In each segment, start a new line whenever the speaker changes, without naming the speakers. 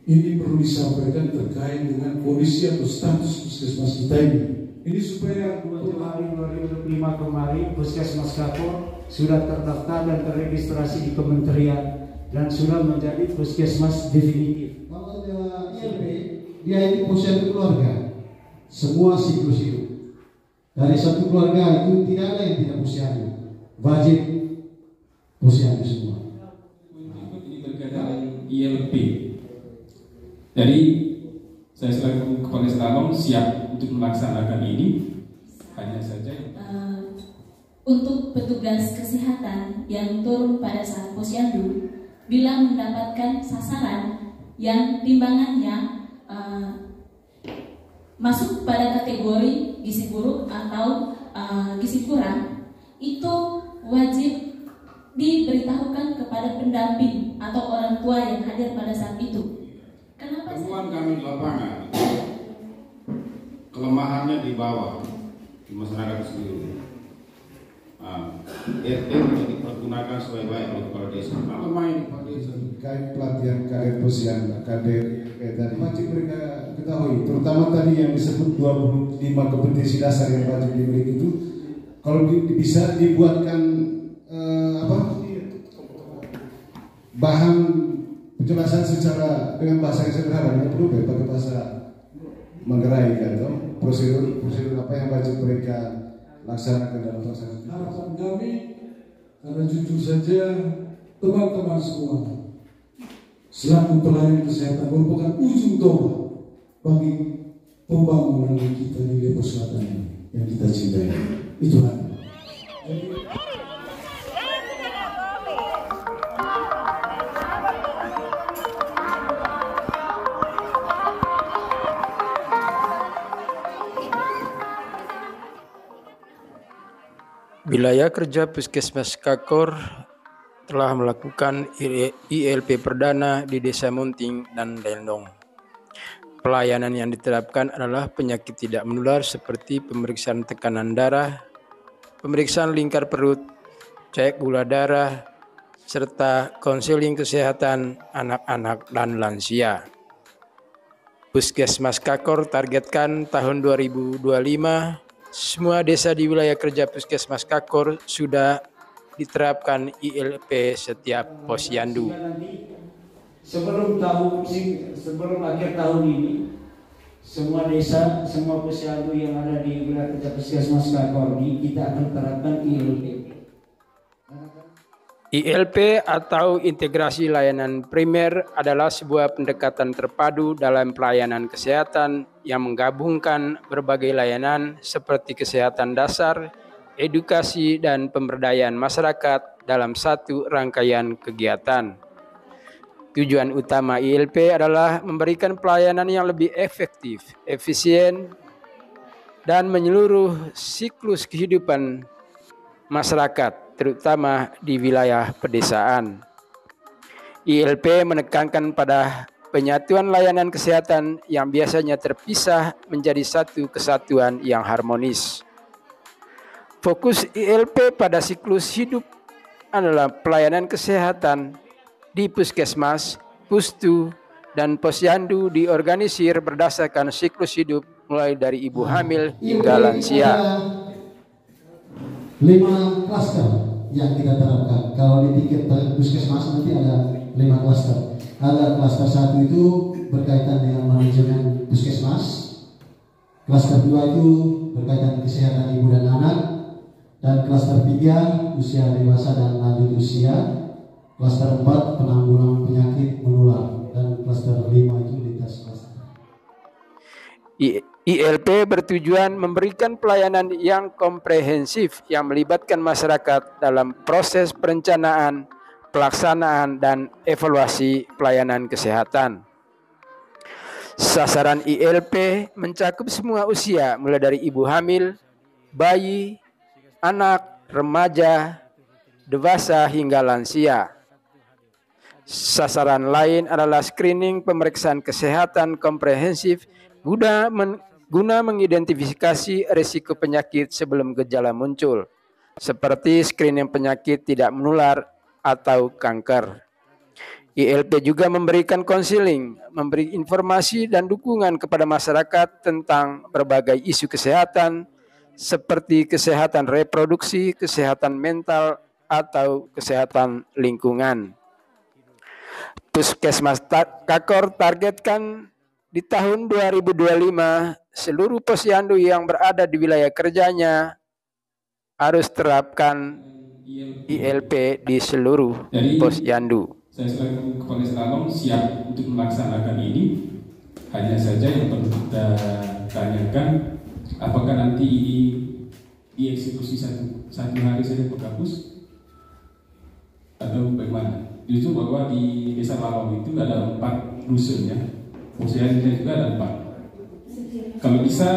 ini perlu disampaikan terkait dengan kondisi atau status puskesmas kita ini. Ini supaya
2 Januari 2025 kemarin Puskesmas Kakor sudah terdaftar dan terregistrasi di kementerian dan sudah menjadi puskesmas definitif.
Kalau ILP, dia ini posyandu keluarga, semua siklus hidup. Dari satu keluarga itu tidak ada yang tidak posyandu, wajib posyandu semua.
Ini berkaitan dengan ILP. Jadi saya selaku Kepala Stalon siap untuk melaksanakan ini. Hanya saja
untuk petugas kesehatan yang turun pada saat posyandu bila mendapatkan sasaran yang timbangannya masuk pada kategori gizi buruk atau gizi kurang, itu wajib diberitahukan kepada pendamping atau orang tua yang hadir pada saat itu. Kenapa?
Temuan kami di lapangan, kelemahannya di bawah, di masyarakat sendiri. RT untuk dipergunakan sebaik-baik oleh kepala desa. Kalau main kepala desa
terkait pelatihan kader posyandu, kader tadi wajib mereka ketahui, terutama tadi yang disebut 25 kompetensi dasar yang wajib dimiliki itu, kalau bisa dibuatkan bahan penjelasan secara dengan bahasa yang sederhana, tidak perlu pakai bahasa Manggarai atau prosedur apa yang wajib mereka laksanakan dalam pelaksanaan. Harapan kami, karena jujur saja teman-teman semua selaku pelayan kesehatan merupakan ujung tombak bagi pembangunan kita di Lombok Selatan ini yang kita cintai. Itulah.
Wilayah kerja Puskesmas Kakor telah melakukan ILP perdana di Desa Munting dan Lendong. Pelayanan yang diterapkan adalah penyakit tidak menular seperti pemeriksaan tekanan darah, pemeriksaan lingkar perut, cek gula darah, serta konseling kesehatan anak-anak dan lansia. Puskesmas Kakor targetkan tahun 2025 semua desa di wilayah kerja Puskesmas Kakor sudah diterapkan ILP setiap posyandu.
Sebelum akhir tahun ini, semua desa, semua posyandu yang ada di wilayah kerja Puskesmas Kakor ini kita akan terapkan ILP.
ILP atau integrasi layanan primer adalah sebuah pendekatan terpadu dalam pelayanan kesehatan yang menggabungkan berbagai layanan seperti kesehatan dasar, edukasi, dan pemberdayaan masyarakat dalam satu rangkaian kegiatan. Tujuan utama ILP adalah memberikan pelayanan yang lebih efektif, efisien, dan menyeluruh siklus kehidupan masyarakat, terutama di wilayah pedesaan. ILP menekankan pada penyatuan layanan kesehatan yang biasanya terpisah menjadi satu kesatuan yang harmonis. Fokus ILP pada siklus hidup adalah pelayanan kesehatan di puskesmas, pustu, dan posyandu diorganisir berdasarkan siklus hidup mulai dari ibu hamil hingga lansia.
5 klaster yang kita terapkan. Kalau di tingkat puskesmas nanti ada 5 klaster. Ada klaster 1 itu berkaitan dengan manajemen puskesmas. Klaster 2 itu berkaitan dengan kesehatan ibu dan anak. Dan klaster 3 usia dewasa dan lanjut usia. Klaster 4 penanggulangan penyakit menular. Dan klaster 5 itu lintas klaster.
ILP bertujuan memberikan pelayanan yang komprehensif yang melibatkan masyarakat dalam proses perencanaan, pelaksanaan, dan evaluasi pelayanan kesehatan. Sasaran ILP mencakup semua usia mulai dari ibu hamil, bayi, anak, remaja, dewasa hingga lansia. Sasaran lain adalah screening pemeriksaan kesehatan komprehensif guna mengidentifikasi risiko penyakit sebelum gejala muncul, seperti screening penyakit tidak menular atau kanker. ILP juga memberikan konseling, memberi informasi dan dukungan kepada masyarakat tentang berbagai isu kesehatan seperti kesehatan reproduksi, kesehatan mental, atau kesehatan lingkungan. Puskesmas Kakor targetkan di tahun 2025 seluruh posyandu yang berada di wilayah kerjanya harus terapkan ILP di seluruh posyandu.
Saya selaku Kepala Slalom siap untuk melaksanakan ini. Hanya saja yang perlu kita tanyakan, apakah nanti ini dieksekusi satu hari saja per kampus atau bagaimana? Justru bahwa di Desa Lalong itu ada 4 dusun ya, posyandunya juga ada 4. Kalau bisa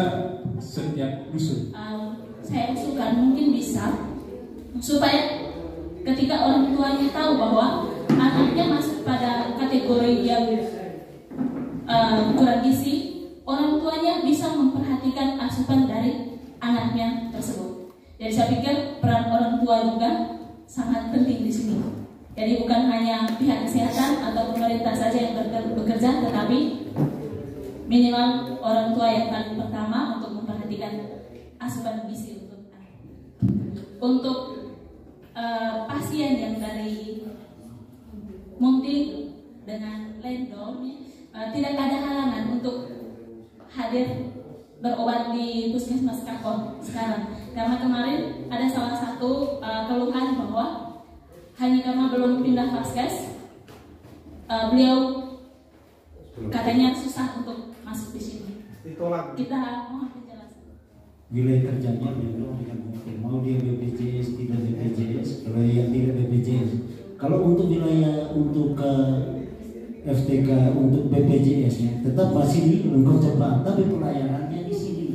setiap dusun.
Saya usulkan mungkin bisa supaya ketika orang tuanya tahu bahwa anaknya masuk pada kategori yang kurang gizi, orang tuanya bisa memperhatikan asupan dari anaknya tersebut. Jadi saya pikir peran orang tua juga sangat penting di sini. Jadi bukan hanya pihak kesehatan atau pemerintah saja yang bekerja, tetapi minimal orang tua yang paling pertama untuk memperhatikan asupan gizi untuk anak. Untuk pasien yang dari Munting dengan Lendong, tidak ada halangan untuk hadir berobat di Puskesmas Kakor sekarang. Karena kemarin ada salah satu keluhan bahwa hanya karena belum pindah Vaskes, beliau katanya susah untuk masuk di sini. Kita mohon penjelasan.
Wilayah kerjanya memang dengan mungkin mau dia BPJS tidak BPJS, kalau yang tidak BPJS. Kalau untuk wilayah untuk FTK untuk BPJS nya tetap masih di Lengkong Cepat, tapi pelayanannya di sini.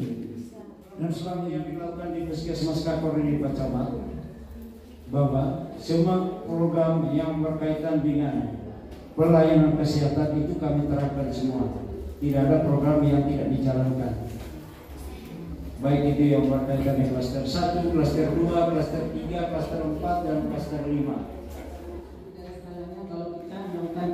Dan selama yang dilakukan di Puskesmas Kakor ini Pak Camat, Bapak, semua program yang berkaitan dengan pelayanan kesehatan itu kami terapkan semua. Tidak ada program yang tidak dijalankan. Baik itu yang berkaitan dengan klaster 1, klaster 2, klaster 3, klaster 4, dan klaster 5.
Kalau kita melakukan